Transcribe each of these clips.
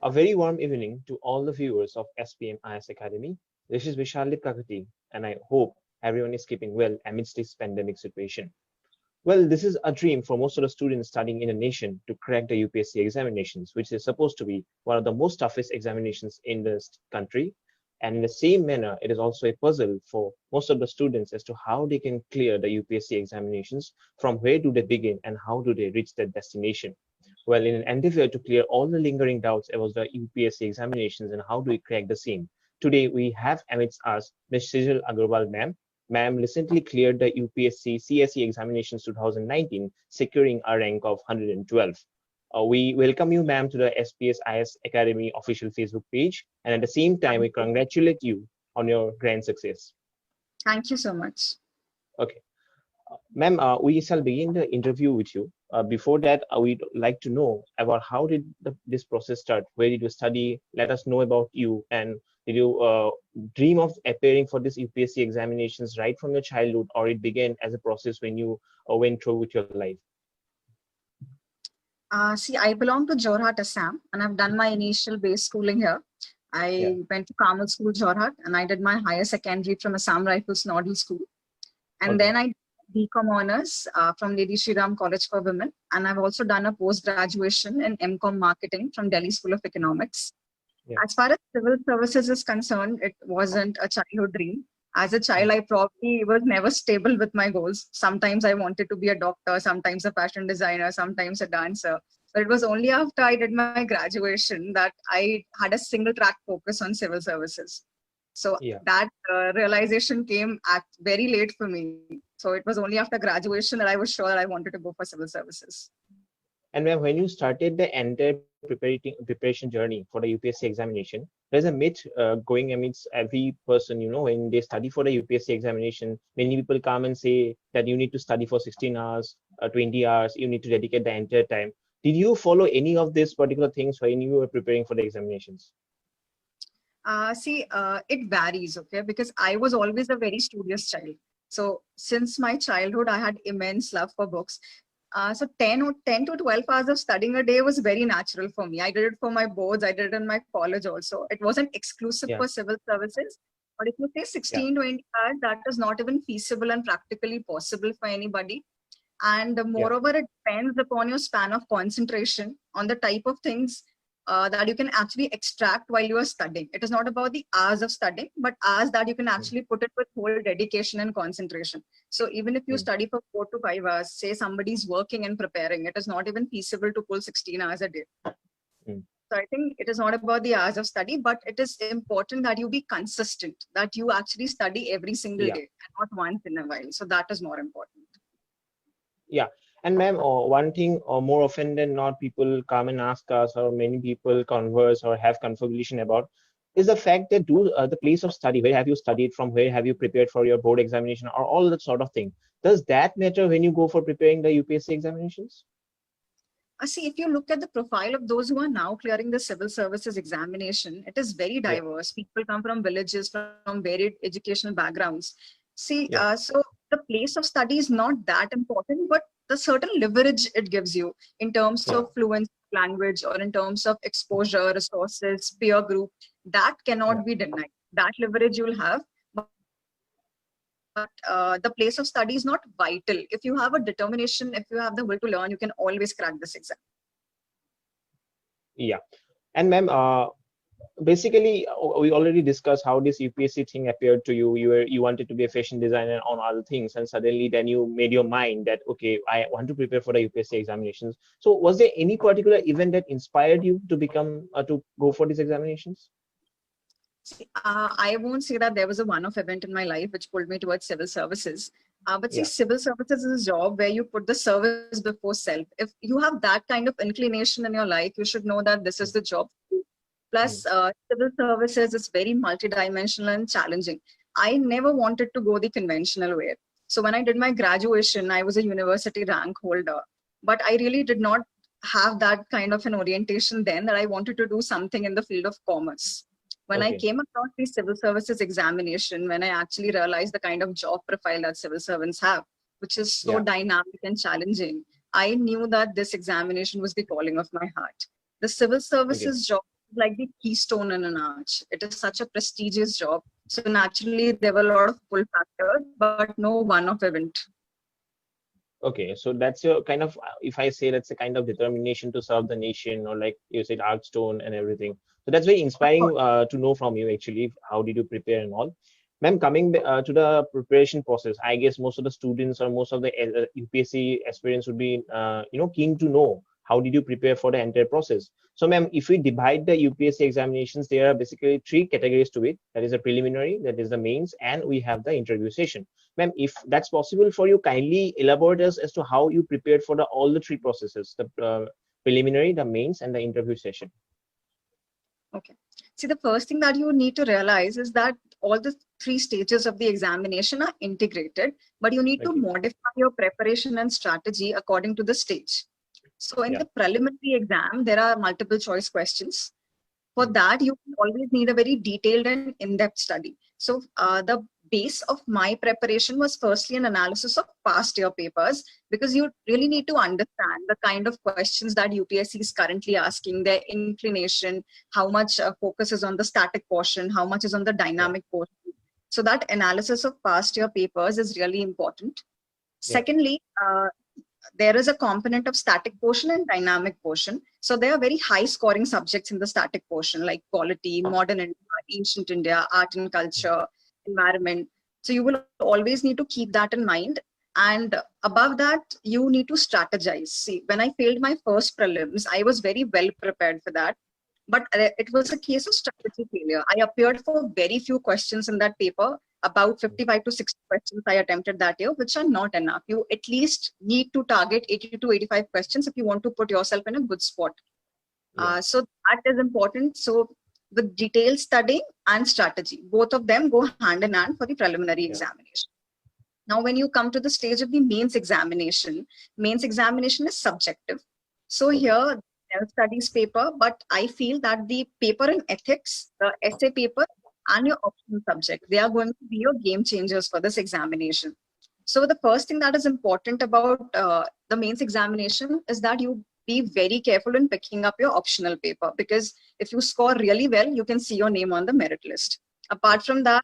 A very warm evening to all the viewers of SPM IS Academy. This is Vishal Prakati, and I hope everyone is keeping well amidst this pandemic situation. Well, this is a dream for most of the students studying in the nation to crack the UPSC examinations, which is supposed to be one of the most toughest examinations in this country. And in the same manner, it is also a puzzle for most of the students as to how they can clear the UPSC examinations, from where do they begin and how do they reach their destination. Well, in an endeavor to clear all the lingering doubts about the UPSC examinations and how do we crack the same, today we have amidst us Ms. Sejal Agarwal ma'am. Ma'am recently cleared the UPSC CSE examinations 2019, securing a rank of 112. We welcome you, ma'am, to the SPS IS Academy official Facebook page, and at the same time, Thank we you. congratulate you on your grand success. Thank you so much. Okay. Ma'am, we shall begin the interview with you. Before that, we'd like to know about how did this process start? Where did you study? Let us know about you. And did you dream of appearing for this UPSC examinations right from your childhood, or it began as a process when you went through with your life? See, I belong to Jorhat, Assam, and I've done my initial base schooling here. Yeah. I went to Carmel School, Jorhat, and I did my higher secondary from Assam Rifles Nodal School. And Okay. then I did BCom honors from Lady Shriram College for Women. And I've also done a post-graduation in MCom marketing from Delhi School of Economics. Yeah. As far as civil services is concerned, it wasn't a childhood dream. As a child, Mm. I probably was never stable with my goals. Sometimes I wanted to be a doctor, sometimes a fashion designer, sometimes a dancer. But it was only after I did my graduation that I had a single track focus on civil services. So Yeah. that realization came at very late for me. So it was only after graduation that I was sure I wanted to go for civil services. And ma'am, when you started the entire preparation journey for the UPSC examination, there's a myth going amidst every person, when they study for the UPSC examination, many people come and say that you need to study for 16 hours, 20 hours, you need to dedicate the entire time. Did you follow any of these particular things when you were preparing for the examinations? It varies, okay? Because I was always a very studious child. So since my childhood, I had immense love for books. So 10 to 12 hours of studying a day was very natural for me. I did it for my boards. I did it in my college also. It wasn't exclusive Yeah, for civil services. But if you say yeah, 16, 20 hours, that is not even feasible and practically possible for anybody. And yeah. moreover, it depends upon your span of concentration on the type of things that you can actually extract while you are studying. It is not about the hours of studying, but hours that you can Mm, actually put it with whole dedication and concentration. So even if you mm, study for 4 to 5 hours, say somebody's working and preparing, it is not even feasible to pull 16 hours a day. mm. So I think it is not about the hours of study, but it is important that you be consistent, that you actually study every single Yeah. day and not once in a while. So that is more important. Yeah. And ma'am, one thing, more often than not, people come and ask us, or many people converse or have confabulation about, is the fact that the place of study, where have you studied from, where have you prepared for your board examination, or all that sort of thing. Does that matter when you go for preparing the UPSC examinations? See, if you look at the profile of those who are now clearing the civil services examination, it is very Yeah, diverse. People come from villages, from varied educational backgrounds. See, yeah, so the place of study is not that important, but the certain leverage it gives you in terms yeah, of fluent language or in terms of exposure, resources, peer group, that yeah. cannot be denied. That leverage you'll have, but the place of study is not vital. If you have a determination, if you have the will to learn, you can always crack this exam. Yeah. And ma'am, basically, we already discussed how this UPSC thing appeared to you. You wanted to be a fashion designer on other things, and suddenly then you made your mind that okay, I want to prepare for the UPSC examinations. So was there any particular event that inspired you to become to go for these examinations? See, I won't say that there was a one-off event in my life which pulled me towards civil services. But see, Yeah. civil services is a job where you put the service before self. If you have that kind of inclination in your life, you should know that this is Mm, the job. mm, Plus, civil services is very multidimensional and challenging. I never wanted to go the conventional way. So when I did my graduation, I was a university rank holder, but I really did not have that kind of an orientation then that I wanted to do something in the field of commerce. When I okay. came across the civil services examination, when I actually realized the kind of job profile that civil servants have, which is so Yeah. dynamic and challenging, I knew that this examination was the calling of my heart. The civil Okay. services job like the keystone in an arch. It is such a prestigious job. So naturally, there were a lot of pull factors, but no one-off event. Okay, so that's your kind of, if I say that's a kind of determination to serve the nation, or like you said, Archstone and everything. So that's very Of course. inspiring to know from you actually. How did you prepare and all? Ma'am, coming to the preparation process, I guess most of the students or most of the UPSC aspirants would be, keen to know how did you prepare for the entire process. So, ma'am, if we divide the UPSC examinations, there are basically three categories to it. That is a preliminary, that is the mains, and we have the interview session. Ma'am, if that's possible for you, kindly elaborate us as to how you prepared for all the three processes, the preliminary, the mains, and the interview session. Okay. See, the first thing that you need to realize is that all the three stages of the examination are integrated, but you need to Okay. modify your preparation and strategy according to the stage. So in Yeah. the preliminary exam, there are multiple choice questions. For Mm. that, you always need a very detailed and in-depth study. So the base of my preparation was firstly an analysis of past year papers, because you really need to understand the kind of questions that UPSC is currently asking, their inclination, how much focus is on the static portion, how much is on the Yeah. dynamic portion. So that analysis of past year papers is really important. Yeah. Secondly, there is a component of static portion and dynamic portion. So there are very high scoring subjects in the static portion, like polity, modern India, ancient India, art and culture, environment. So you will always need to keep that in mind. And above that, you need to strategize. See, when I failed my first prelims, I was very well prepared for that. But it was a case of strategy failure. I appeared for very few questions in that paper, about 55 to 60 questions I attempted that year, which are not enough. You at least need to target 80 to 85 questions if you want to put yourself in a good spot. Yeah. So that is important. So with detailed studying and strategy, both of them go hand in hand for the preliminary Yeah. examination. Now, when you come to the stage of the mains examination is subjective. So Okay. here, general studies paper, but I feel that the paper in ethics, the essay paper, and your optional subject, they are going to be your game changers for this examination. So the first thing that is important about the mains examination is that you be very careful in picking up your optional paper, because if you score really well, you can see your name on the merit list. Apart from that,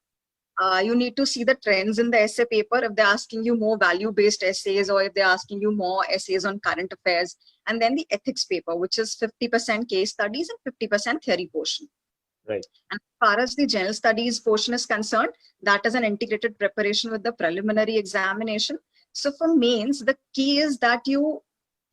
you need to see the trends in the essay paper. If they're asking you more value-based essays, or if they're asking you more essays on current affairs, and then the ethics paper, which is 50% case studies and 50% theory portion. Right. And as far as the general studies portion is concerned, that is an integrated preparation with the preliminary examination. So for mains, the key is that you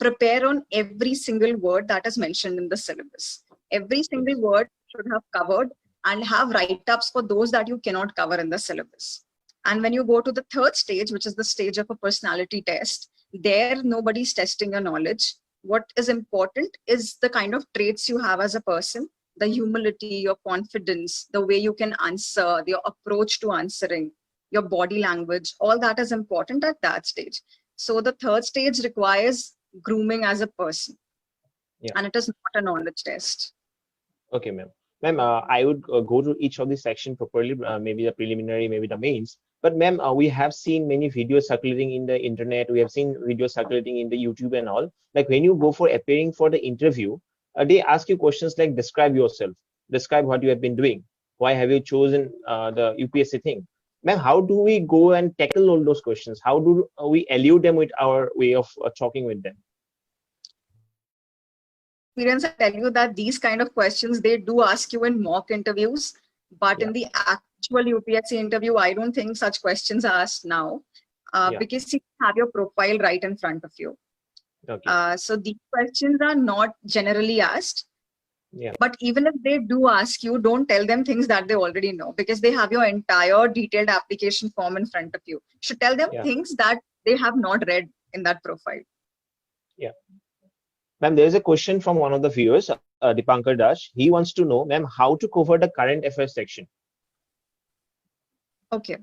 prepare on every single word that is mentioned in the syllabus. Every single Yes. word should have covered, and have write-ups for those that you cannot cover in the syllabus. And when you go to the third stage, which is the stage of a personality test, there nobody's testing your knowledge. What is important is the kind of traits you have as a person, the humility, your confidence, the way you can answer, your approach to answering, your body language, all that is important at that stage. So the third stage requires grooming as a person, Yeah. and it is not a knowledge test. Okay, ma'am. Ma'am, I would go to each of the section properly, maybe the preliminary, maybe the mains. But ma'am, we have seen many videos circulating in the internet. We have seen videos circulating in the YouTube and all. Like when you go for appearing for the interview, they ask you questions like describe yourself, describe what you have been doing. Why have you chosen the UPSC thing? Ma'am, how do we go and tackle all those questions? How do we elude them with our way of talking with them? Experience, I tell you that these kind of questions they do ask you in mock interviews, but Yeah. in the actual UPSC interview, I don't think such questions are asked now, Yeah. because you have your profile right in front of you. Okay. So these questions are not generally asked. Yeah. But even if they do ask you, don't tell them things that they already know, because they have your entire detailed application form in front of you. You should tell them Yeah. things that they have not read in that profile. Yeah. Ma'am, there is a question from one of the viewers, Dipankar Dash. He wants to know, ma'am, how to cover the current affairs section. Okay.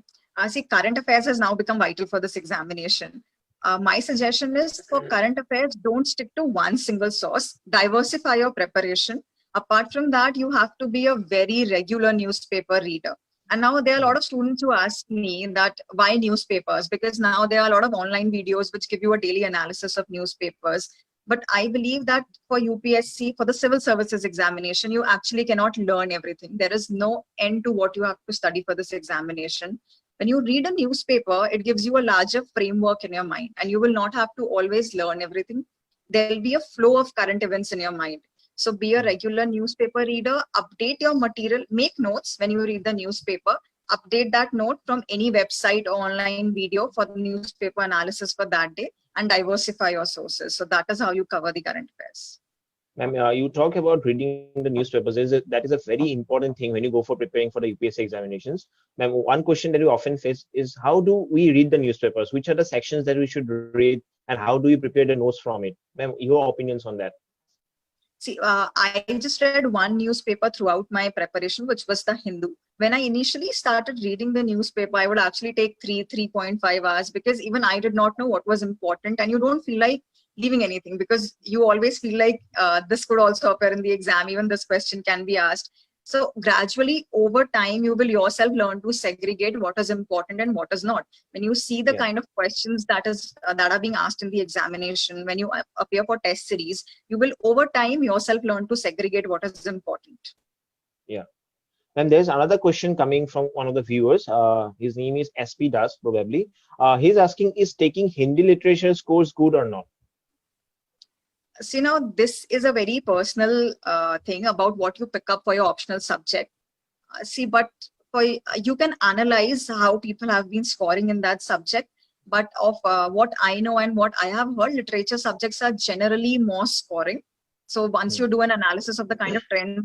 See, current affairs has now become vital for this examination. My suggestion is for current affairs, don't stick to one single source. Diversify your preparation. Apart from that, you have to be a very regular newspaper reader. And now there are a lot of students who ask me that why newspapers? Because now there are a lot of online videos which give you a daily analysis of newspapers. But I believe that for UPSC, for the civil services examination, you actually cannot learn everything. There is no end to what you have to study for this examination. When you read a newspaper, it gives you a larger framework in your mind, and you will not have to always learn everything. There'll be a flow of current events in your mind. So be a regular newspaper reader, update your material, make notes when you read the newspaper, update that note from any website or online video for the newspaper analysis for that day, and diversify your sources. So that is how you cover the current affairs. Ma'am, you talk about reading the newspapers. That is a very important thing when you go for preparing for the UPSC examinations. Ma'am, one question that you often face is how do we read the newspapers? Which are the sections that we should read, and how do you prepare the notes from it? Ma'am, your opinions on that? See, I just read one newspaper throughout my preparation, which was the Hindu. When I initially started reading the newspaper, I would actually take 3.5 hours, because even I did not know what was important, and you don't feel like leaving anything because you always feel like this could also appear in the exam, even this question can be asked. So gradually over time, you will yourself learn to segregate what is important and what is not. When you see the Yeah. kind of questions that are being asked in the examination, when you appear for test series, you will over time yourself learn to segregate what is important. Yeah. Then there's another question coming from one of the viewers. His name is SP Das, probably. He's asking, is taking Hindi literature course good or not? See, now this is a very personal thing about what you pick up for your optional subject. See, but for you can analyze how people have been scoring in that subject. But of what I know and what I have heard, literature subjects are generally more scoring. So once you do an analysis of the kind of trend,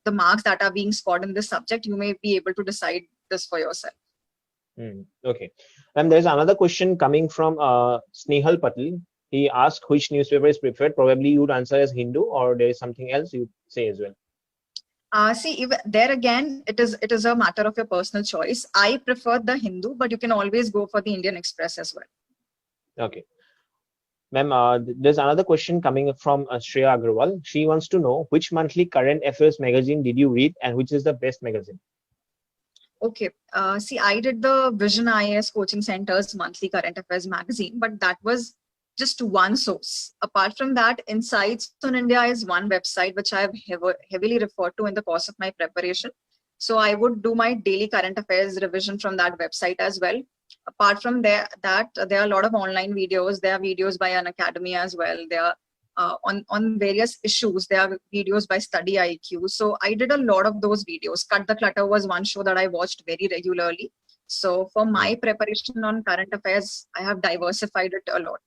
the marks that are being scored in this subject, you may be able to decide this for yourself. Okay. And there's another question coming from Snehal Patel. He asked which newspaper is preferred. Probably you would answer as Hindu, or there is something else you say as well. See, if, there again, it is a matter of your personal choice. I prefer the Hindu, but you can always go for the Indian Express as well. Okay. Ma'am, there's another question coming from Shreya Agarwal. She wants to know which monthly current affairs magazine did you read and which is the best magazine? Okay. See, I did the Vision IAS Coaching Center's monthly current affairs magazine, but that was just one source. Apart from that, Insights on India is one website which I have heavily referred to in the course of my preparation. So I would do my daily current affairs revision from that website as well. Apart from there, there are a lot of online videos. There are videos by an academy as well. There are on various issues. There are videos by Study IQ. So I did a lot of those videos. Cut the Clutter was one show that I watched very regularly. So for my preparation on current affairs, I have diversified it a lot.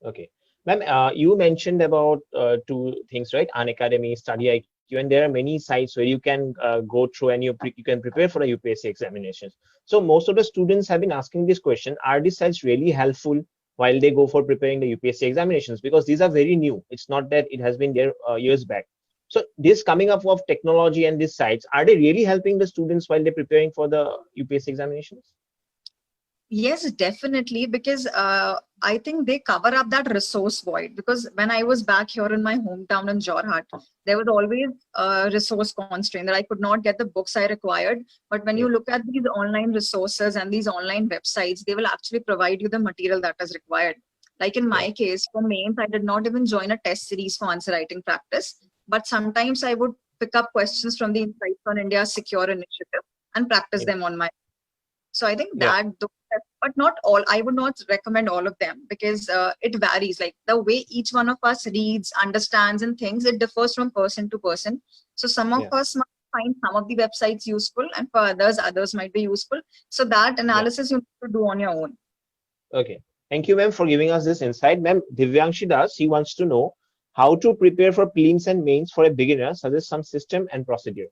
Okay. Ma'am, you mentioned about two things, right? Unacademy, Study IQ, and there are many sites where you can go through and you can prepare for the UPSC examinations. So most of the students have been asking this question, are these sites really helpful while they go for preparing the UPSC examinations? Because these are very new. It's not that it has been there years back. So this coming up of technology and these sites, are they really helping the students while they're preparing for the UPSC examinations? Yes, definitely, because I think they cover up that resource void. Because when I was back here in my hometown in Jorhat, there was always a resource constraint that I could not get the books I required. But when you look at these online resources and these online websites, they will actually provide you the material that is required. Like in my case, for mains, I did not even join a test series for answer writing practice. But sometimes I would pick up questions from the Insights on India's Secure initiative and practice them on my. So I think that, but not all. I would not recommend all of them because it varies. Like the way each one of us reads, understands, and thinks, it differs from person to person. So some of us might find some of the websites useful, and for others might be useful. So that analysis you need to do on your own. Okay. Thank you, ma'am, for giving us this insight. Ma'am, Divyankshi Das, he wants to know how to prepare for prelims and mains for a beginner, suggest some system and procedure.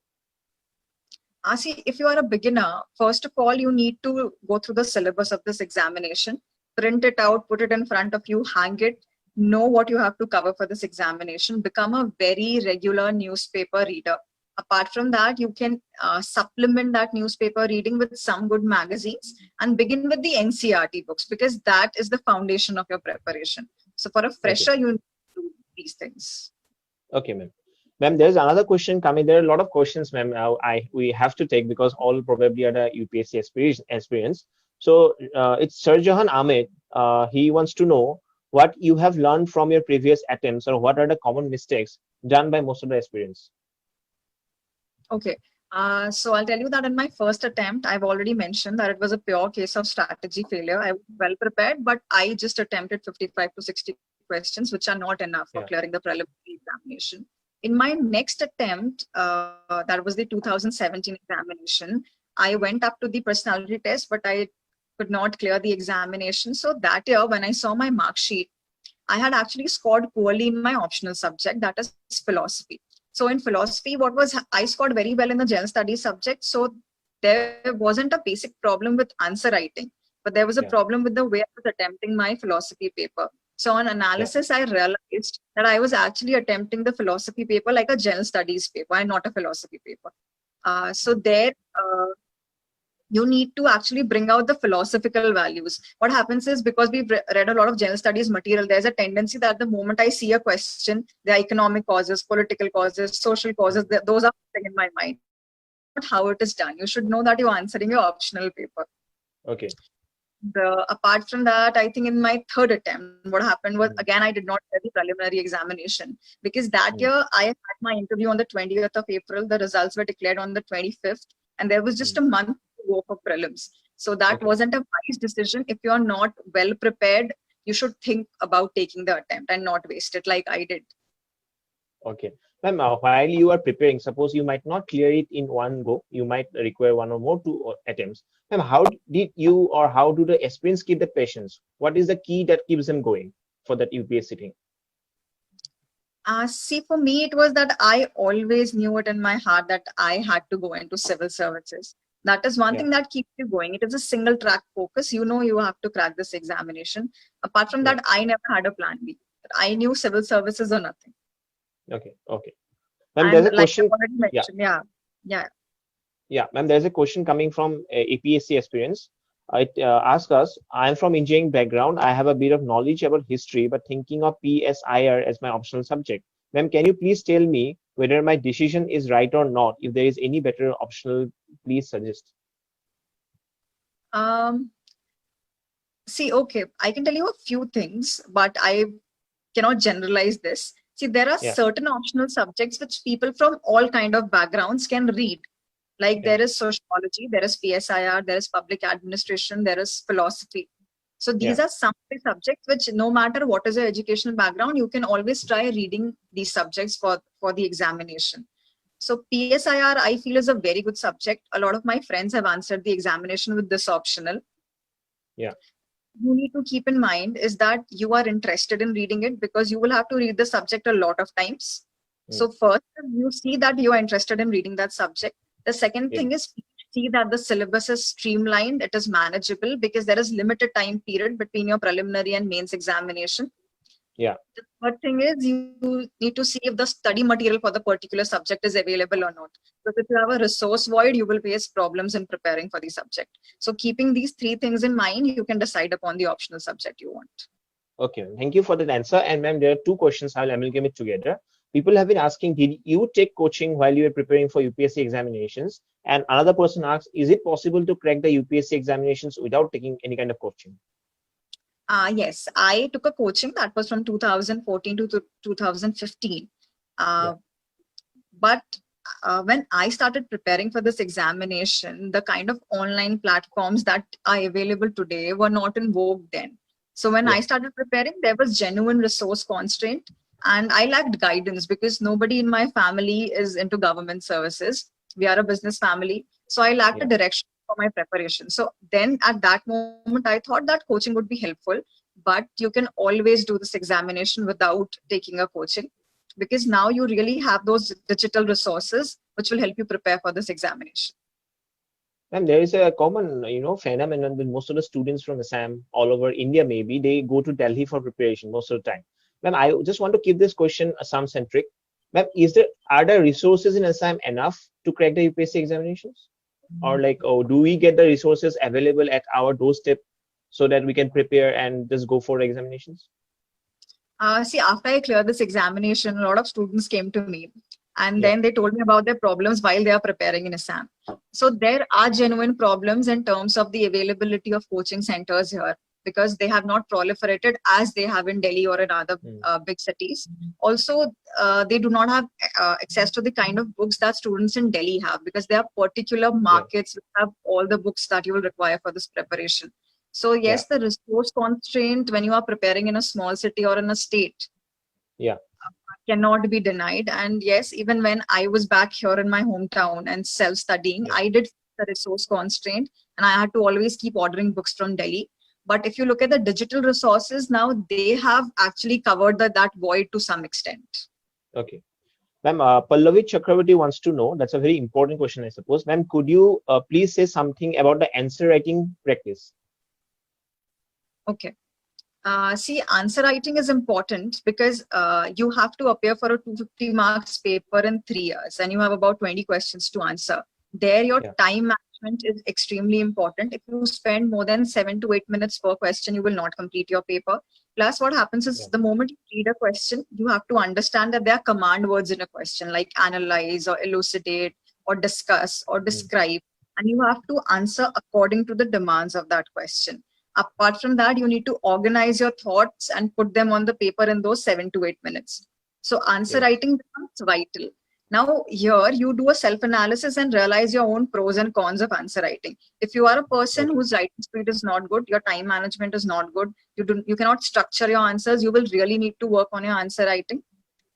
See, if you are a beginner, first of all, you need to go through the syllabus of this examination, print it out, put it in front of you, hang it, know what you have to cover for this examination, become a very regular newspaper reader. Apart from that, you can supplement that newspaper reading with some good magazines and begin with the NCERT books because that is the foundation of your preparation. So for a fresher, you need to do these things. Okay, ma'am. Ma'am, there's another question coming. There are a lot of questions, ma'am. We have to take because all probably are the UPSC experience. So it's Sir Jahan Ahmed. He wants to know what you have learned from your previous attempts, or what are the common mistakes done by most of the aspirants? Okay. So I'll tell you that in my first attempt, I've already mentioned that it was a pure case of strategy failure. I was well prepared, but I just attempted 55 to 60 questions, which are not enough for Yeah. clearing the preliminary examination. In my next attempt, that was the 2017 examination, I went up to the personality test, but I could not clear the examination. So that year, when I saw my mark sheet, I had actually scored poorly in my optional subject, that is philosophy. So in philosophy, I scored very well in the general studies subject. So there wasn't a basic problem with answer writing, but there was a Yeah. problem with the way I was attempting my philosophy paper. So on Yeah. analysis, I realized that I was actually attempting the philosophy paper like a general studies paper and not a philosophy paper. So there, you need to actually bring out the philosophical values. What happens is, because we've read a lot of general studies material, there's a tendency that the moment I see a question, the economic causes, political causes, social causes, those are in my mind. That's not how it is done. You should know that you're answering your optional paper. Okay. Apart from that, I think in my third attempt, what happened was, again, I did not get the preliminary examination, because that year I had my interview on the 20th of April. The results were declared on the 25th, and there was just a month to go for prelims. So that Okay. wasn't a wise decision. If you're not well prepared, you should think about taking the attempt and not waste it like I did. Okay. Ma'am, while you are preparing, suppose you might not clear it in one go, you might require one or more two attempts. Ma'am, how did you, or how do the aspirants keep the patience? What is the key that keeps them going for that UPSC thing? See, for me, it was that I always knew it in my heart that I had to go into civil services. That is one Yeah. thing that keeps you going. It is a single track focus. You know, you have to crack this examination. Apart from Yeah. that, I never had a plan B. I knew civil services or nothing. Okay. Okay. Ma'am, And there's a like I question. already Yeah. mentioned, yeah. Yeah, ma'am, there's a question coming from APSC aspirants. It asks us, I'm from engineering background. I have a bit of knowledge about history, but thinking of PSIR as my optional subject. Ma'am, can you please tell me whether my decision is right or not? If there is any better optional, please suggest. Um, See, okay, I can tell you a few things, but I cannot generalize this. See, there are Yeah. certain optional subjects which people from all kind of backgrounds can read. Like Yeah. there is sociology, there is PSIR, there is public administration, there is philosophy. So Yeah. these are some of the subjects which, no matter what is your educational background, you can always try reading these subjects for the examination. So PSIR, I feel, is a very good subject. A lot of my friends have answered the examination with this optional. Yeah. You need to keep in mind is that you are interested in reading it, because you will have to read the subject a lot of times. Mm. So first, you see that you are interested in reading that subject. The second Yeah. thing is, see that the syllabus is streamlined, it is manageable, because there is limited time period between your preliminary and mains examination. Yeah. The third thing is, you need to see if the study material for the particular subject is available or not. Because if you have a resource void, you will face problems in preparing for the subject. So keeping these three things in mind, you can decide upon the optional subject you want. Okay. Thank you for that answer. And ma'am, there are two questions. I'll amalgam it together. People have been asking, did you take coaching while you were preparing for UPSC examinations? And another person asks, is it possible to crack the UPSC examinations without taking any kind of coaching? Yes, I took a coaching that was from 2014 to 2015. Yeah. But when I started preparing for this examination, the kind of online platforms that are available today were not in vogue then. So when I Yeah. started preparing, there was genuine resource constraint, and I lacked guidance because nobody in my family is into government services. We are a business family. So I lacked a Yeah. direction for my preparation. So then at that moment, I thought that coaching would be helpful, but you can always do this examination without taking a coaching, because now you really have those digital resources which will help you prepare for this examination. And there is a common, phenomenon with most of the students from Assam all over India. Maybe they go to Delhi for preparation most of the time. Ma'am, I just want to keep this question Assam centric. Ma'am, are there resources in Assam enough to crack the UPSC examinations, or do we get the resources available at our doorstep so that we can prepare and just go for examinations? See, after I cleared this examination, a lot of students came to me, and Yeah. then they told me about their problems while they are preparing in Assam. So there are genuine problems in terms of the availability of coaching centers here. because they have not proliferated as they have in Delhi or in other big cities. Also, they do not have access to the kind of books that students in Delhi have, because there are particular markets which have all the books that you will require for this preparation. So yes, the resource constraint when you are preparing in a small city or in a state cannot be denied. And yes, even when I was back here in my hometown and self-studying, I did the resource constraint, and I had to always keep ordering books from Delhi. But if you look at the digital resources now, they have actually covered that void to some extent. Okay. Ma'am, Pallavi Chakravarti wants to know, that's a very important question, I suppose. Ma'am, could you please say something about the answer writing practice? Okay. See, answer writing is important because you have to appear for a 250 marks paper in 3 years, and you have about 20 questions to answer. There, your time management is extremely important. If you spend more than 7 to 8 minutes per question, you will not complete your paper. Plus, what happens is the moment you read a question, you have to understand that there are command words in a question, like analyze or elucidate or discuss or describe, and you have to answer according to the demands of that question. Apart from that, you need to organize your thoughts and put them on the paper in those 7 to 8 minutes. So answer writing becomes vital. Now here you do a self-analysis and realize your own pros and cons of answer writing. If you are a person whose writing speed is not good, your time management is not good, you cannot structure your answers, you will really need to work on your answer writing.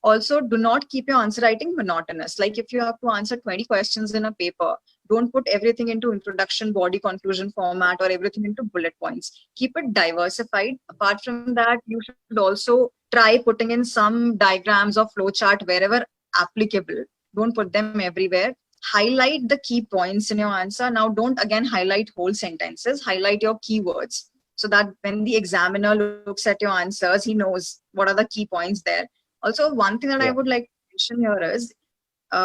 Also, do not keep your answer writing monotonous. Like if you have to answer 20 questions in a paper, don't put everything into introduction, body, conclusion format, or everything into bullet points. Keep it diversified. Apart from that, you should also try putting in some diagrams or flowchart wherever applicable. Don't put them everywhere. Highlight the key points in your answer. Now, don't again highlight whole sentences. Highlight your keywords so that when the examiner looks at your answers, he knows what are the key points there. Also, one thing that I would like to mention here is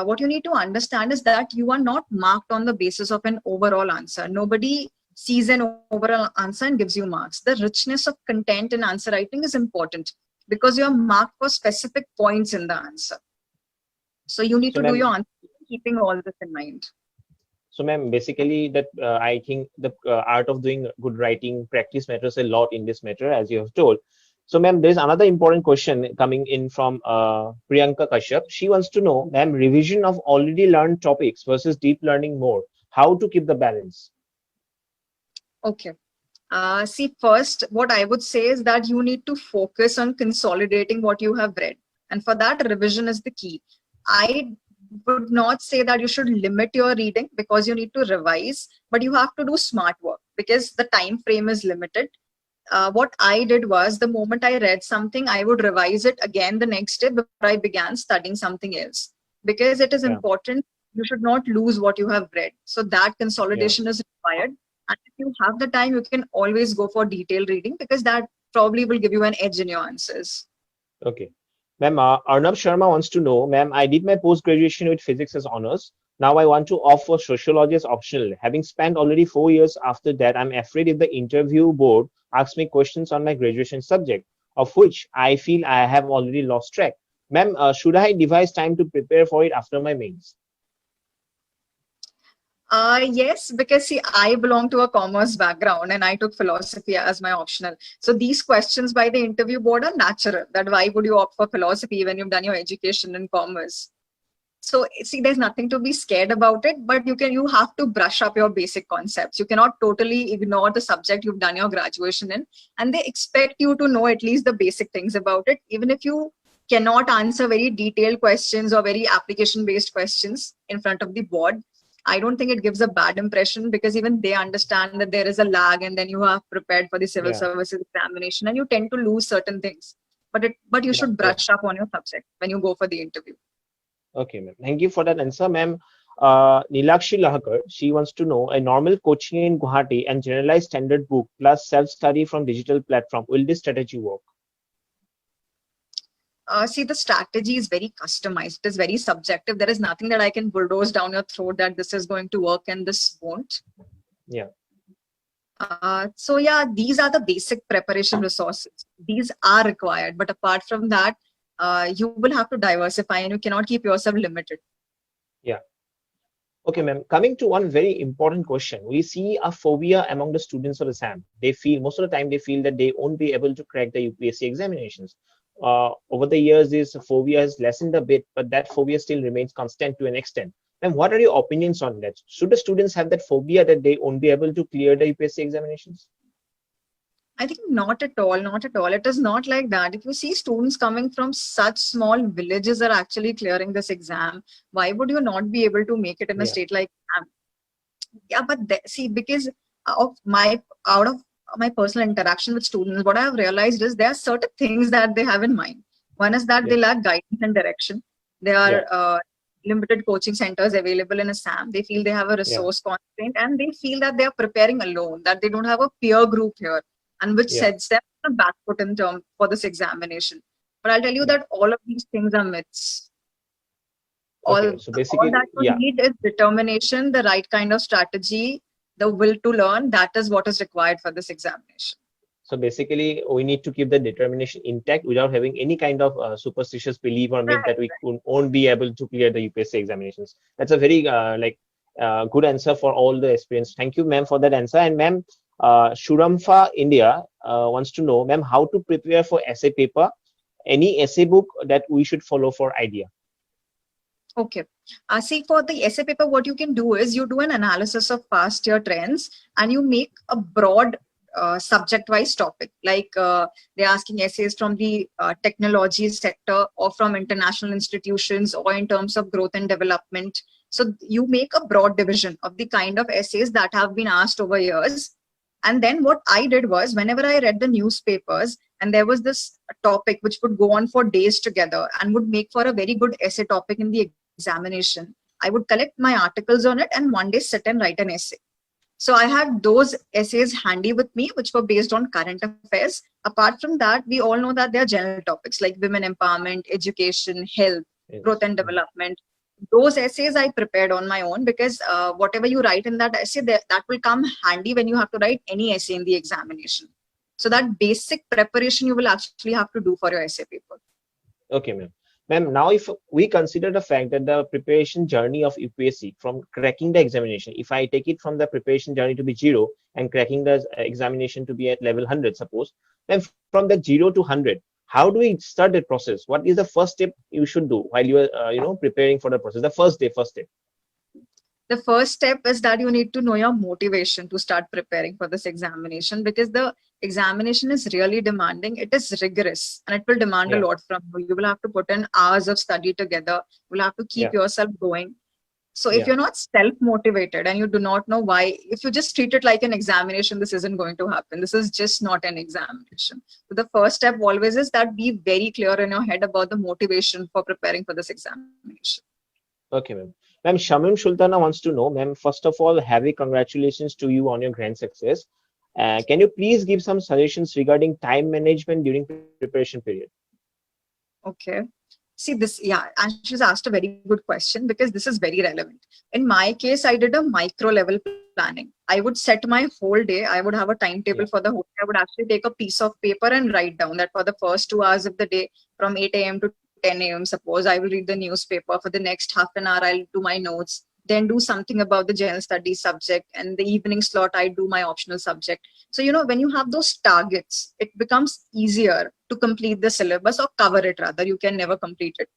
what you need to understand is that you are not marked on the basis of an overall answer. Nobody sees an overall answer and gives you marks. The richness of content in answer writing is important because you are marked for specific points in the answer. So you need to do your answer keeping all this in mind. So ma'am, basically that I think the art of doing good writing practice matters a lot in this matter, as you have told. So ma'am, there's another important question coming in from Priyanka Kashyap. She wants to know, ma'am, revision of already learned topics versus deep learning more. How to keep the balance? Okay. See, first, what I would say is that you need to focus on consolidating what you have read. And for that, revision is the key. I would not say that you should limit your reading because you need to revise, but you have to do smart work because the time frame is limited. What I did was the moment I read something, I would revise it again the next day before I began studying something else. Because it is important, you should not lose what you have read. So that consolidation is required. And if you have the time, you can always go for detailed reading because that probably will give you an edge in your answers. Okay. Ma'am, Arnab Sharma wants to know, ma'am, I did my post-graduation with physics as honors. Now I want to opt for sociology as optional. Having spent already 4 years after that, I'm afraid if the interview board asks me questions on my graduation subject, of which I feel I have already lost track. Ma'am, should I devise time to prepare for it after my mains? Yes, because see, I belong to a commerce background and I took philosophy as my optional. So these questions by the interview board are natural. That why would you opt for philosophy when you've done your education in commerce? So see, there's nothing to be scared about it, but you have to brush up your basic concepts. You cannot totally ignore the subject you've done your graduation in, and they expect you to know at least the basic things about it, even if you cannot answer very detailed questions or very application-based questions in front of the board. I don't think it gives a bad impression because even they understand that there is a lag and then you have prepared for the civil services examination and you tend to lose certain things. But you should brush up on your subject when you go for the interview. Okay, ma'am. Thank you for that answer, ma'am. Nilakshi Lahakar, she wants to know, a normal coaching in Guwahati and generalized standard book plus self-study from digital platform, will this strategy work? See, the strategy is very customized. It is very subjective. There is nothing that I can bulldoze down your throat that this is going to work and this won't. Yeah. So yeah, these are the basic preparation resources. These are required. But apart from that, you will have to diversify and you cannot keep yourself limited. Yeah. Okay, ma'am. Coming to one very important question, we see a phobia among the students of Assam. They feel most of the time they feel that they won't be able to crack the UPSC examinations. Over the years, this phobia has lessened a bit, but that phobia still remains constant to an extent. And what are your opinions on that? Should the students have that phobia that they won't be able to clear the UPSC examinations? I think not at all, not at all. It is not like that. If you see students coming from such small villages are actually clearing this exam, why would you not be able to make it in a Yeah, state like yeah, but see, because of my out of my personal interaction with students, what I have realized is there are certain things that they have in mind. One is that yeah, they lack guidance and direction. There yeah, are limited coaching centers available in Assam. They feel they have a yeah, resource constraint, and they feel that they are preparing alone, that they don't have a peer group here, and which yeah, sets them on a back foot in term for this examination. But I'll tell you yeah. that all of these things are myths. all Okay, so all basically, that you yeah. need is determination, the right kind of strategy, the will to learn. That is what is required for this examination. So basically, we need to keep the determination intact without having any kind of superstitious belief or myth Right. that we won't be able to clear the UPSC examinations. That's a very good answer for all the aspirants. Thank you, ma'am, for that answer. And ma'am, Shuramfa India wants to know, ma'am, how to prepare for essay paper. Any essay book that we should follow for idea? Okay. See, for the essay paper, what you can do is you do an analysis of past year trends and you make a broad subject-wise topic. Like they're asking essays from the technology sector or from international institutions or in terms of growth and development. So you make a broad division of the kind of essays that have been asked over years. And then what I did was, whenever I read the newspapers and there was this topic which would go on for days together and would make for a very good essay topic in the examination, I would collect my articles on it and one day sit and write an essay. So I had those essays handy with me, which were based on current affairs. Apart from that, we all know that there are general topics like women empowerment, education, health, growth Yes. and development. Those essays I prepared on my own because whatever you write in that essay, that will come handy when you have to write any essay in the examination. So that basic preparation you will actually have to do for your essay paper. Okay, ma'am. Ma'am, now if we consider the fact that the preparation journey of UPSC from cracking the examination, if I take it from the preparation journey to be zero and cracking the examination to be at level 100, suppose, then from the 0 to 100, how do we start that process? What is the first step you should do while you are, preparing for the process? The first step. The first step is that you need to know your motivation to start preparing for this examination because the examination is really demanding. It is rigorous and it will demand a Yeah, lot from you. You will have to put in hours of study together. You will have to keep yeah, yourself going. So if yeah. you're not self-motivated and you do not know why, if you just treat it like an examination, this isn't going to happen. This is just not an examination. So the first step always is that be very clear in your head about the motivation for preparing for this examination. Okay, ma'am. Ma'am, Shamim Sultana wants to know, ma'am, first of all, heavy congratulations to you on your grand success. Can you please give some suggestions regarding time management during preparation period? Okay. See this, yeah, and she's asked a very good question because this is very relevant. In my case, I did a micro level planning. I would set my whole day. I would have a timetable Yeah, for the whole day. I would actually take a piece of paper and write down that for the first 2 hours of the day, from 8 a.m. to 10 a.m., suppose I will read the newspaper. For the next half an hour, I'll do my notes, then do something about the general studies subject. And the evening slot, I do my optional subject. So, when you have those targets, it becomes easier to complete the syllabus or cover it rather. You can never complete it.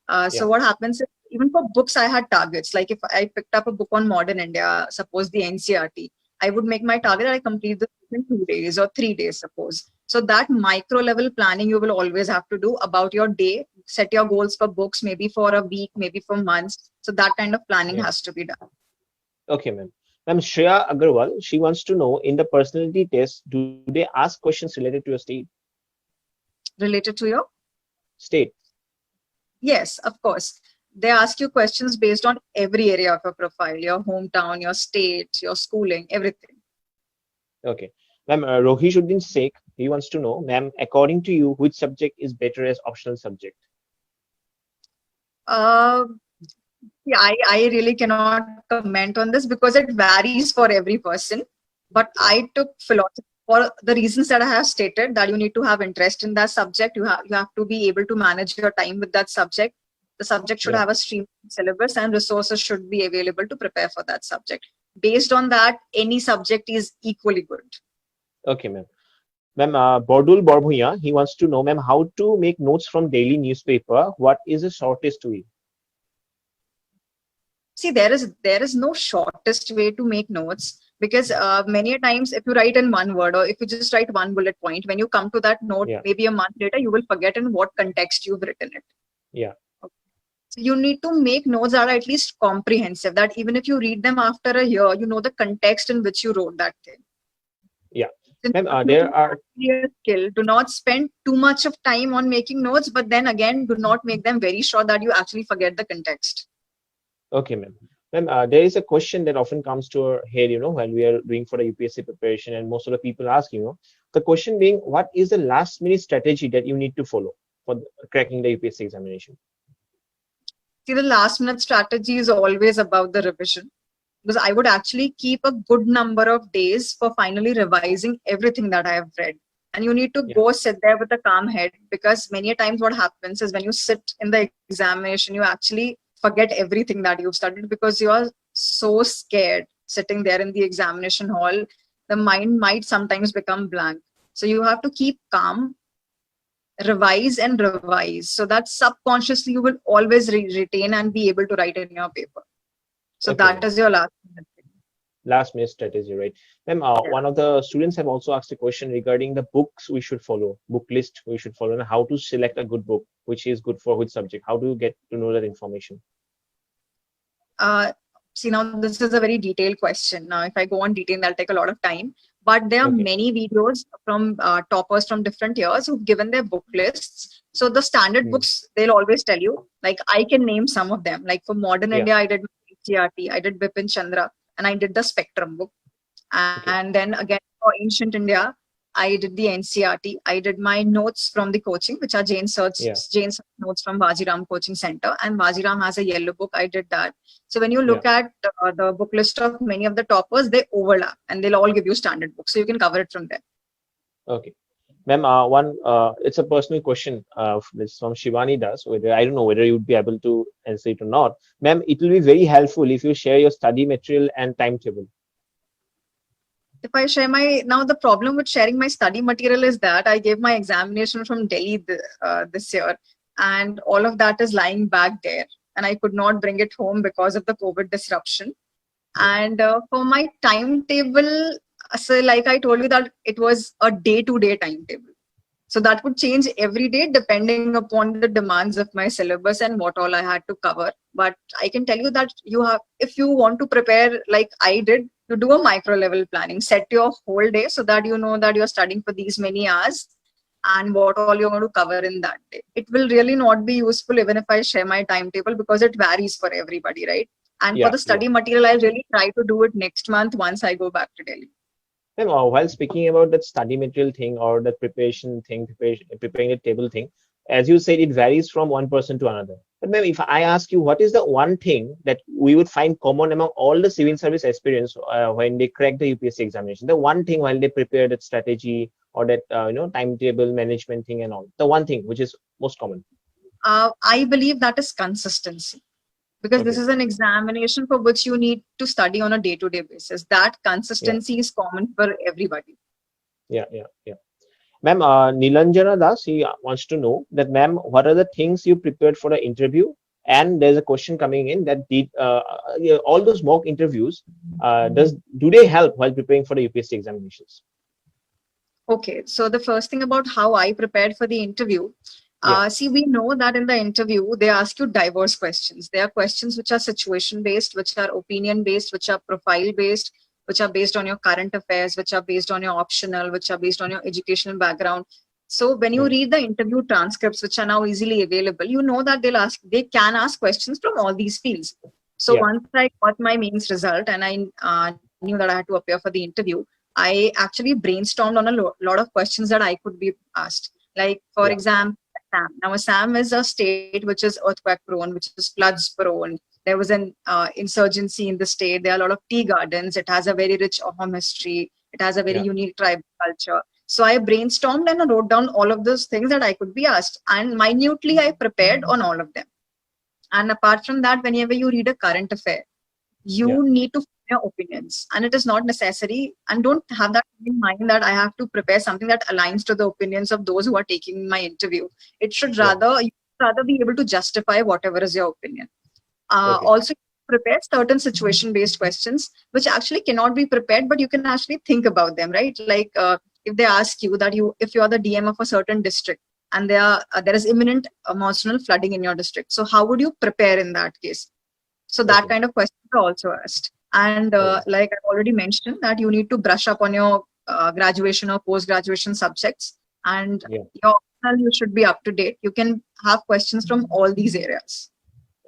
So yeah, what happens is, even for books, I had targets. Like if I picked up a book on modern India, suppose the NCRT, I would make my target. I complete the book in 2 days or 3 days, suppose. So that micro level planning you will always have to do about your day. Set your goals for books, maybe for a week, maybe for months. So that kind of planning yeah. has to be done. Okay, ma'am. Ma'am, Shreya Agarwal, she wants to know in the personality test, do they ask questions related to your Related to your state? Yes, of course. They ask you questions based on every area of your profile, your hometown, your state, your schooling, everything. Okay. Ma'am, Rohishuddin Sheikh, he wants to know, ma'am, according to you, which subject is better as optional subject? Uh, yeah, I really cannot comment on this because it varies for every person. But I Yeah, took philosophy for the reasons that I have stated, that you need to have interest in that subject. You have to be able to manage your time with that subject. The subject should Yeah. have a streamlined syllabus and resources should be available to prepare for that subject. Based on that, any subject is equally good. Okay, ma'am. Ma'am, Bordul Borbhuya, he wants to know, ma'am, how to make notes from daily newspaper. What is the shortest way? See, there is no shortest way to make notes, because many a times if you write in one word or if you just write one bullet point, when you come to that note, Yeah. maybe a month later, you will forget in what context you've written it. Yeah. So you need to make notes that are at least comprehensive, that even if you read them after a year, you know the context in which you wrote that thing. Yeah. So Ma'am, note there making is are actually a skill. Do not spend too much of time on making notes, but then again, do not make them very short that you actually forget the context. okay, ma'am. Ma'am, there is a question that often comes to our head, while we are doing for the UPSC preparation, and most of the people ask, the question being, what is the last minute strategy that you need to follow for cracking the UPSC examination? See, the last minute strategy is always about the revision, because I would actually keep a good number of days for finally revising everything that I have read. And you need to Yeah. go sit there with a calm head, because many a times what happens is when you sit in the examination, you actually forget everything that you've studied because you are so scared sitting there in the examination hall. The mind might sometimes become blank. So you have to keep calm, revise and revise, so that subconsciously you will always retain and be able to write in your paper. So Okay, that ma'am. is your Last minute strategy, right? Ma'am, yeah. one of the students have also asked a question regarding the books we should follow, book list we should follow, and how to select a good book, which is good for which subject. How do you get to know that information? See, now this is a very detailed question. Now, if I go on detail, that'll take a lot of time. But there are Okay. many videos from toppers from different years who've given their book lists. So the standard books, they'll always tell you, like I can name some of them. Like for modern Yeah. India, I did NCERT, I did Bipin Chandra, and I did the Spectrum book. Okay. And then again for ancient India, I did the NCERT. I did my notes from the coaching, which are Yeah. Jane's notes from Vajiram Coaching Center. And Vajiram has a yellow book. I did that. So when you Yeah. look at the book list of many of the toppers, they overlap and they'll all give you standard books. So you can cover it from there. Okay. Ma'am, it's a personal question. It's from Shivani Das. Whether I don't know whether you would be able to answer it or not. Ma'am, it will be very helpful if you share your study material and timetable. If I share now the problem with sharing my study material is that I gave my examination from Delhi this year, and all of that is lying back there, and I could not bring it home because of the COVID disruption. Yeah. And for my timetable, so like I told you that it was a day-to-day timetable. So that would change every day depending upon the demands of my syllabus and what all I had to cover. But I can tell you that if you want to prepare like I did, you do a micro level planning, set your whole day so that you know that you're studying for these many hours and what all you're going to cover in that day. It will really not be useful even if I share my timetable because it varies for everybody, right? And for Yeah. the study material, I really try to do it next month once I go back to Delhi. Ma'am, while speaking about that study material thing or the preparation thing, preparing a table thing, as you said, it varies from one person to another. But ma'am, if I ask you, what is the one thing that we would find common among all the civil service aspirants when they crack the UPSC examination? The one thing while they prepare that strategy or that timetable management thing and all, the one thing which is most common. I believe that is consistency. Because this Okay. is an examination for which you need to study on a day-to-day basis. That consistency is common for everybody. Yeah. Ma'am, Nilanjana Das, he wants to know that, ma'am, what are the things you prepared for the interview? And there's a question coming in that all those mock interviews, do they help while preparing for the UPSC examinations? Okay, so the first thing about how I prepared for the interview, see, we know that in the interview, they ask you diverse questions. There are questions which are situation based, which are opinion based, which are profile based, which are based on your current affairs, which are based on your optional, which are based on your educational background. So when you read the interview transcripts, which are now easily available, you know that they can ask questions from all these fields. So once I got my mains result and I knew that I had to appear for the interview, I actually brainstormed on a lot of questions that I could be asked. Like, for example, Assam. Now, Assam is a state which is earthquake prone, which is floods prone. There was an insurgency in the state. There are a lot of tea gardens. It has a very rich Ahom history. It has a very unique tribal culture. So I brainstormed and I wrote down all of those things that I could be asked. And minutely, I prepared on all of them. And apart from that, whenever you read a current affair, Yeah. you need to form your opinions, and it is not necessary. And don't have that in mind that I have to prepare something that aligns to the opinions of those who are taking my interview. It should Yeah. rather, you should rather be able to justify whatever is your opinion. Okay. Also, prepare certain situation based questions which actually cannot be prepared, but you can actually think about them, right? Like if they ask you that if you are the DM of a certain district, and there is imminent monsoonal flooding in your district, so how would you prepare in that case? So that Okay. kind of questions are also asked. And Okay. like I already mentioned, that you need to brush up on your graduation or post graduation subjects, and Yeah. your optional, you should be up to date. You can have questions from all these areas.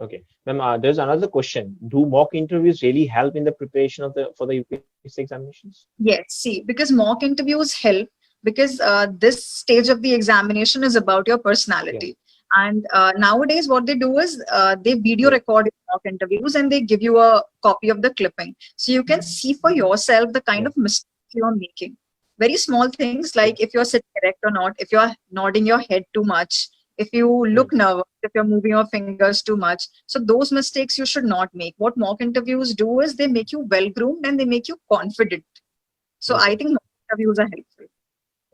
Okay. Ma'am, there's another question. Do mock interviews really help in the preparation of the for the UPSC examinations? Yes, see, because mock interviews help, because this stage of the examination is about your Yeah. personality. And nowadays, what they do is they video Yeah. record your mock interviews and they give you a copy of the clipping. So you can see for yourself the kind Yeah. of mistakes you are making. Very small things Yeah. like if you're sitting erect or not, if you're nodding your head too much, if you Hmm. look nervous, if you're moving your fingers too much. So those mistakes you should not make. What mock interviews do is they make you well groomed and they make you confident. So I Okay. think interviews are helpful.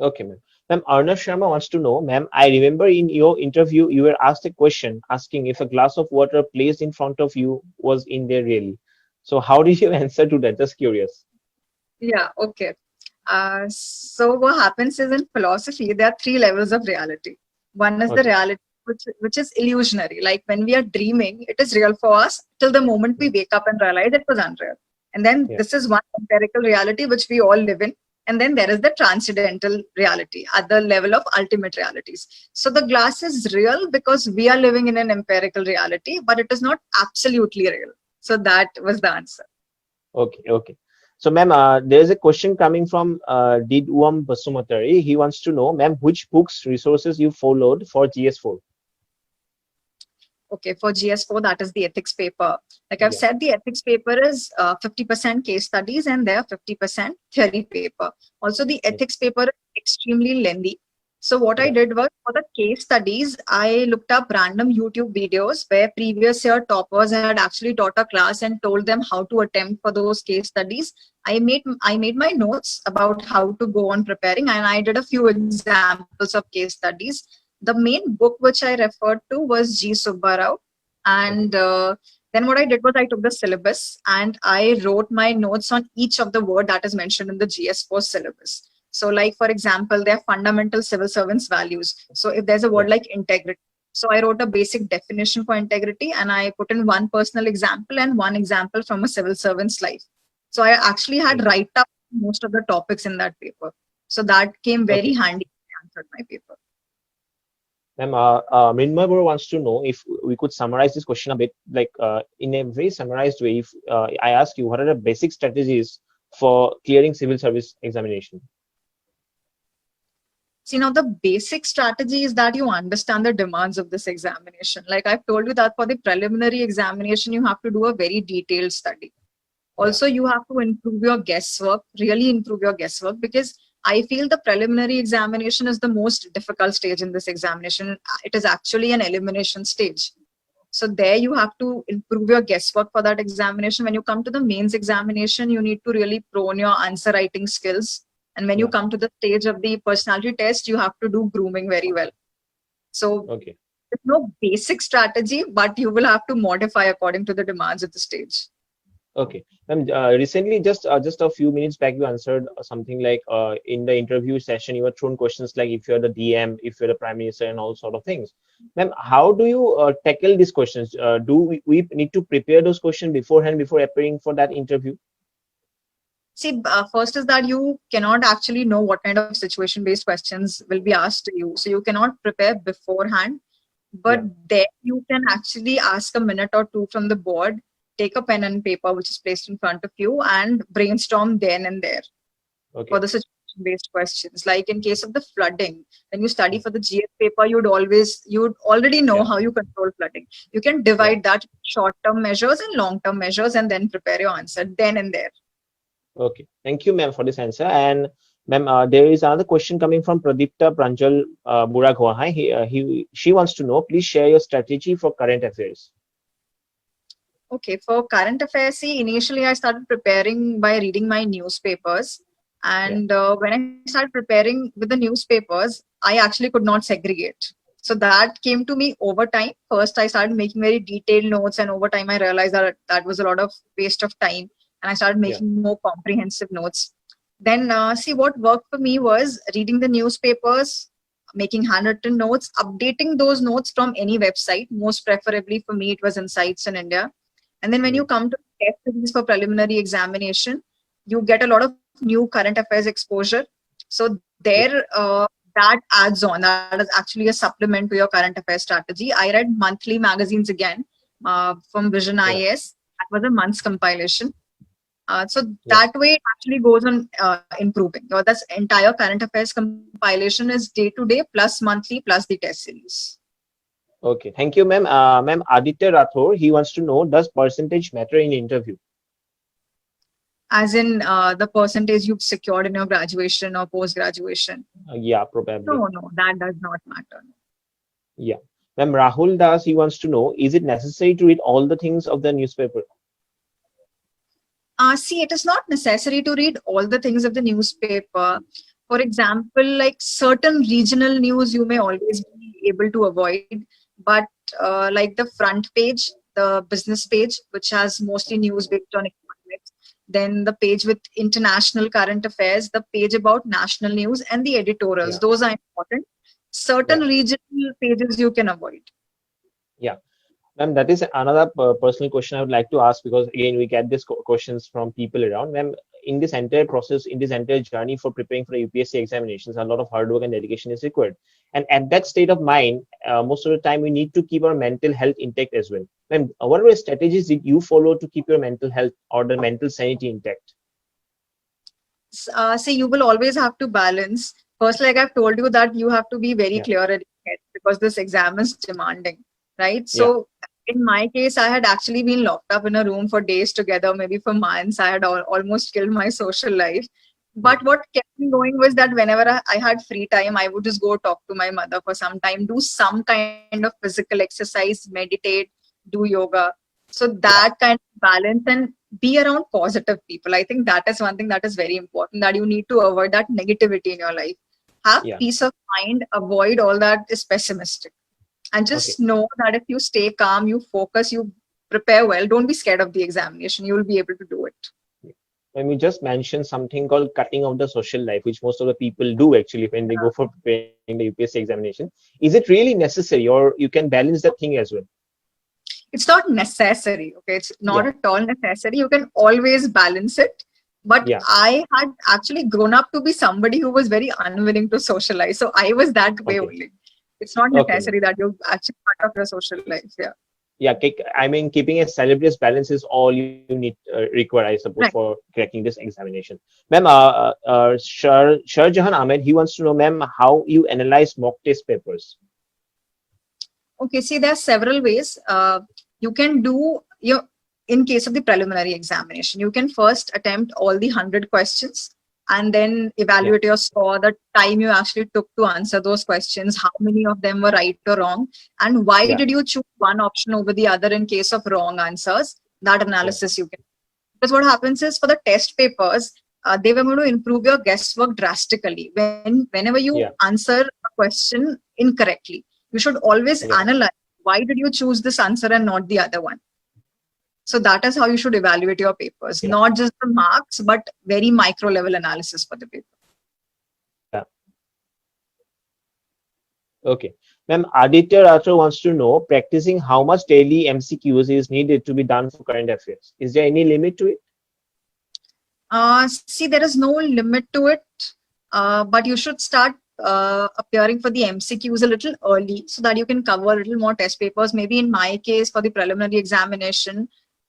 Okay, ma'am. Ma'am, Arnav Sharma wants to know, ma'am, I remember in your interview, you were asked a question asking if a glass of water placed in front of you was in there really. So how did you answer to that? Just curious. Yeah, okay. So what happens is in philosophy, there are three levels of reality. One is the Okay. reality which is illusionary. Like when we are dreaming, it is real for us till the moment we Yeah. wake up and realize it was unreal. And then Yeah. this is one empirical reality which we all live in. And then there is the transcendental reality at the level of ultimate realities. So the glass is real because we are living in an empirical reality, but it is not absolutely real. So that was the answer. Okay. Okay. So, ma'am, there's a question coming from Didwam Basumatari. He wants to know, ma'am, which books, resources you followed for GS4? Okay, for GS4, that is the ethics paper. Like I've Yeah. said, the ethics paper is 50% case studies and there 50% theory paper. Also, the Yeah. ethics paper is extremely lengthy. So what I Yeah. did was for the case studies, I looked up random YouTube videos where previous year toppers had actually taught a class and told them how to attempt for those case studies. I made my notes about how to go on preparing, and I did a few examples of case studies. The main book which I referred to was G. Subbarao. And Okay. then what I did was I took the syllabus and I wrote my notes on each of the word that is mentioned in the GS4 syllabus. So, like for example, there are fundamental civil servants values. So, if there's a Yeah. word like integrity, so I wrote a basic definition for integrity and I put in one personal example and one example from a civil servant's life. So, I actually had Okay. write up most of the topics in that paper. So, that came very Okay. handy when I answered my paper. Ma'am, Mrinmoy Bora wants to know if we could summarize this question a bit, like in a very summarized way. If I ask you, what are the basic strategies for clearing civil service examination? See, now the basic strategy is that you understand the demands of this examination. Like I've told you that for the preliminary examination, you have to do a very detailed study. Yeah. Also, you have to improve your guesswork, really improve your guesswork, because I feel the preliminary examination is the most difficult stage in this examination. It is actually an elimination stage. So there you have to improve your guesswork for that examination. When you come to the mains examination, you need to really prone your answer writing skills. And when you Yeah. come to the stage of the personality test, you have to do grooming very well. So Okay. there's no basic strategy, but you will have to modify according to the demands of the stage. Okay. Recently, just a few minutes back, you answered something like in the interview session, you were thrown questions like if you're the DM, if you're the Prime Minister, and all sort of things. Ma'am, how do you tackle these questions? Do we need to prepare those questions beforehand before appearing for that interview? See, first is that you cannot actually know what kind of situation based questions will be asked to you. So you cannot prepare beforehand, but Yeah. then you can actually ask a minute or two from the board, take a pen and paper which is placed in front of you, and brainstorm then and there for Okay. the situation based questions. Like in case of the flooding, when you study Mm. for the GS paper, you'd already know Yeah. how you control flooding. You can Yeah. divide that short term measures and long term measures and then prepare your answer then and there. Okay. Thank you, ma'am, for this answer. And ma'am, there is another question coming from Pradipta Pranjal Buraghwa. She wants to know, please share your strategy for current affairs. Okay, for current affairs, see, initially I started preparing by reading my newspapers. Yeah, And when I started preparing with the newspapers, I actually could not segregate. So that came to me over time. First, I started making very detailed notes, and over time, I realized that that was a lot of waste of time. And I started yeah, making more comprehensive notes. Then, see, what worked for me was reading the newspapers, making handwritten notes, updating those notes from any website. Most preferably for me, it was Insights in India. And then when you mm, come to test series for preliminary examination, you get a lot of new current affairs exposure. So there, yeah, that adds on. That is actually a supplement to your current affairs strategy. I read monthly magazines again from Vision yeah, IAS. That was a month's compilation. So yeah. that way, it actually goes on improving. That's entire current affairs compilation is day to day plus monthly plus the test series. Okay, thank you, ma'am. Ma'am, Aditya Rathore, he wants to know, does percentage matter in interview? As in the percentage you've secured in your graduation or post graduation. Yeah, probably. No, that does not matter. Yeah. Ma'am, Rahul Das, he wants to know, is it necessary to read all the things of the newspaper? See, it is not necessary to read all the things of the newspaper. For example, like certain regional news, you may always be able to avoid, but like the front page, the business page, which has mostly news based on economics, then the page with international current affairs, the page about national news, and the editorials. Yeah, Those are important. Certain yeah, regional pages you can avoid. yeah. Ma'am, that is another personal question I would like to ask, because again we get these questions from people around. Ma'am, in this entire process, in this entire journey for preparing for the UPSC examinations, a lot of hard work and dedication is required. And at that state of mind, most of the time we need to keep our mental health intact as well. Ma'am, what are the strategies did you follow to keep your mental health or the mental sanity intact? See, you will always have to balance. First, like I've told you, that you have to be very Yeah, clear at your head because this exam is demanding, right? yeah, So, in my case, I had actually been locked up in a room for days together, maybe for months. I had almost killed my social life. mm, But what kept me going was that whenever I had free time, I would just go talk to my mother for some time, do some kind of physical exercise, meditate, do yoga. So that yeah, kind of balance, and be around positive people. I think that is one thing that is very important, that you need to avoid that negativity in your life. Have yeah. peace of mind, avoid all that is pessimistic. And Okay. just know that if you stay calm, you focus, you prepare well, don't be scared of the examination. You will be able to do it. When we just mentioned something called cutting out the social life, which most of the people do actually when they go for preparing the UPSC examination. Is it really necessary, or you can balance that thing as well? It's not necessary. Okay, it's not Yeah, at all necessary. You can always balance it. But yeah. I had actually grown up to be somebody who was very unwilling to socialize. So I was that way Okay, only. It's not okay, ma'am. necessary that you actually cut off your social life. Yeah. Yeah, I mean, keeping a celebrious balance is all you need require, I suppose, Right. for cracking this examination. Ma'am, Shahjahan Ahmed, he wants to know, ma'am, how you analyze mock test papers. Okay, see, there are several ways. You can do your in case of the preliminary examination, you can first attempt all the 100 questions and then Yeah, evaluate your score, the time you actually took to answer those questions, how many of them were right or wrong, and why yeah, did you choose one option over the other in case of wrong answers. That yeah, analysis you can. Because what happens is for the test papers, they were going to improve your guesswork drastically. Whenever you yeah, answer a question incorrectly, you should always yeah, analyze why did you choose this answer and not the other one. So that is how you should evaluate your papers, yeah, not just the marks, but very micro level analysis for the paper. yeah. Okay. Ma'am, Aditya Rathore wants to know, practicing how much daily MCQs is needed to be done for current affairs. Is there any limit to it? See, there is no limit to it, but you should start appearing for the MCQs a little early so that you can cover a little more test papers. Maybe in my case, for the preliminary examination,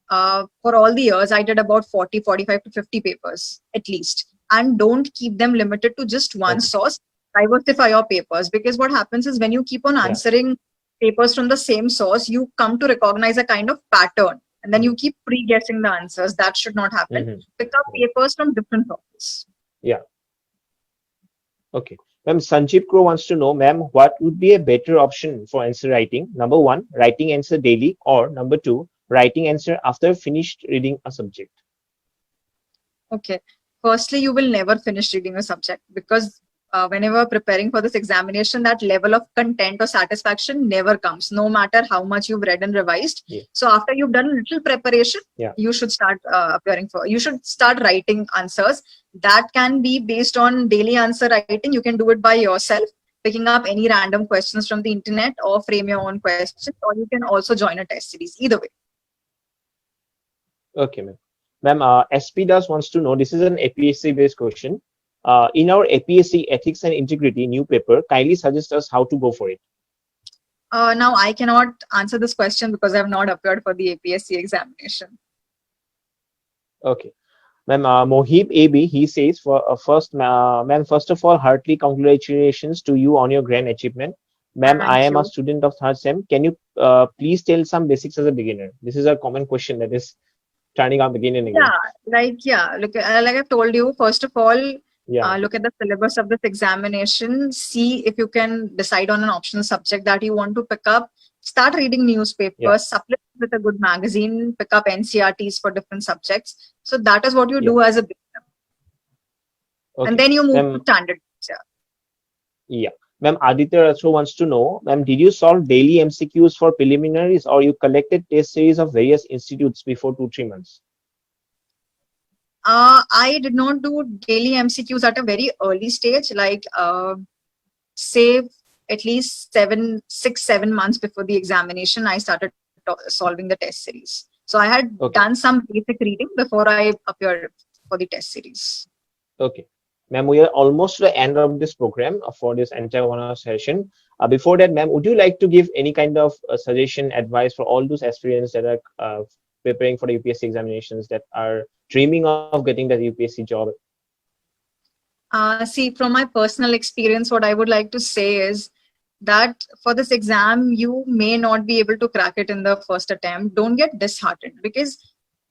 for all the years, I did about 40, 45 to 50 papers at least. And don't keep them limited to just one Okay. source. Diversify your papers, because what happens is when you keep on Yeah. answering papers from the same source, you come to recognize a kind of pattern, and then you Mm-hmm. keep pre-guessing the answers. That should not happen. Mm-hmm. Pick up papers from different sources. Yeah. Okay. Ma'am, Sanjeev Crow wants to know, ma'am, what would be a better option for answer writing? Number one, writing answer daily, or number two, writing answer after finished reading a subject? Okay. Firstly, you will never finish reading a subject because whenever preparing for this examination, that level of content or satisfaction never comes, no matter how much you've read and revised. Yeah. So after you've done a little preparation, Yeah. you should start you should start writing answers. That can be based on daily answer writing. You can do it by yourself, picking up any random questions from the internet or frame your own questions, or you can also join a test series. Either way. Okay, ma'am. Ma'am, SP Das wants to know, this is an APSC based question. In our APSC Ethics and Integrity new paper, kindly suggest us how to go for it. Now, I cannot answer this question because I have not appeared for the APSC examination. Okay. Ma'am, Mohib AB, he says, ma'am, first of all, heartily congratulations to you on your grand achievement. Ma'am, I Thank am a you. student of third SEM. Can you please tell some basics as a beginner? This is a common question that is turning up again and again. Look, like I've told you, first of all, Yeah. look at the syllabus of this examination. See if you can decide on an optional subject that you want to pick up. Start reading newspapers, Yeah. supplement with a good magazine, pick up NCRTs for different subjects. So that is what you do as a beginner. Okay. And then you move Ma'am, to standard. yeah. Ma'am, Aditya also wants to know, ma'am, did you solve daily MCQs for preliminaries or you collected test series of various institutes before 2-3 months? I did not do daily MCQs at a very early stage, like say at least 6-7 months before the examination, I started solving the test series. So I had done some basic reading before I appeared for the test series. Okay. Ma'am, we are almost to the end of this program for this entire 1 hour session. Before that, ma'am, would you like to give any kind of suggestion, advice for all those aspirants that are preparing for the UPSC examinations, that are dreaming of getting that UPSC job? See, from my personal experience, what I would like to say is that for this exam, you may not be able to crack it in the first attempt. Don't get disheartened because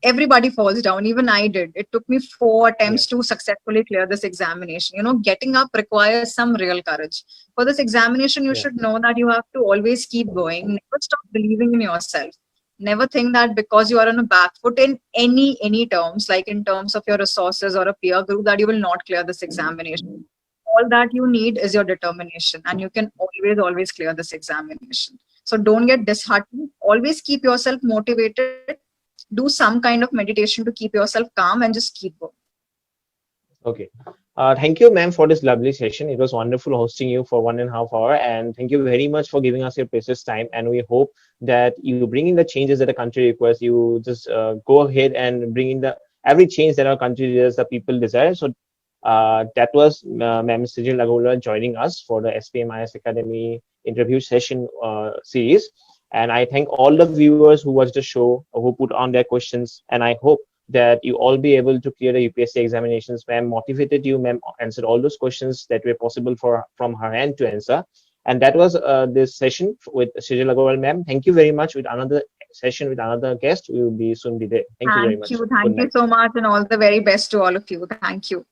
everybody falls down. Even I did. It took me 4 attempts to successfully clear this examination. You know, getting up requires some real courage. For this examination, you should know that you have to always keep going. Never stop believing in yourself. Never think that because you are on a back foot in any terms, like in terms of your resources or a peer group, that you will not clear this examination. All that you need is your determination, and you can always clear this examination. So don't get disheartened. Always keep yourself motivated. Do some kind of meditation to keep yourself calm and just keep going. Okay. Thank you, ma'am, for this lovely session. It was wonderful hosting you for 1.5 hours, and thank you very much for giving us your precious time. And we hope that you bring in the changes that the country requires. You just go ahead and bring in the every change that our country desires, the people desire. So that was Ma'am Sejal Agarwal joining us for the SPM IAS Academy interview session series. And I thank all the viewers who watched the show, who put on their questions, and I hope that you all be able to clear the UPSC examinations. Ma'am motivated you, ma'am answered all those questions that were possible from her end to answer. And that was this session with Sejal Agarwal, ma'am. Thank you very much. With another session with another guest, we will soon be there. Thank you very much. Thank you so much, and all the very best to all of you. Thank you.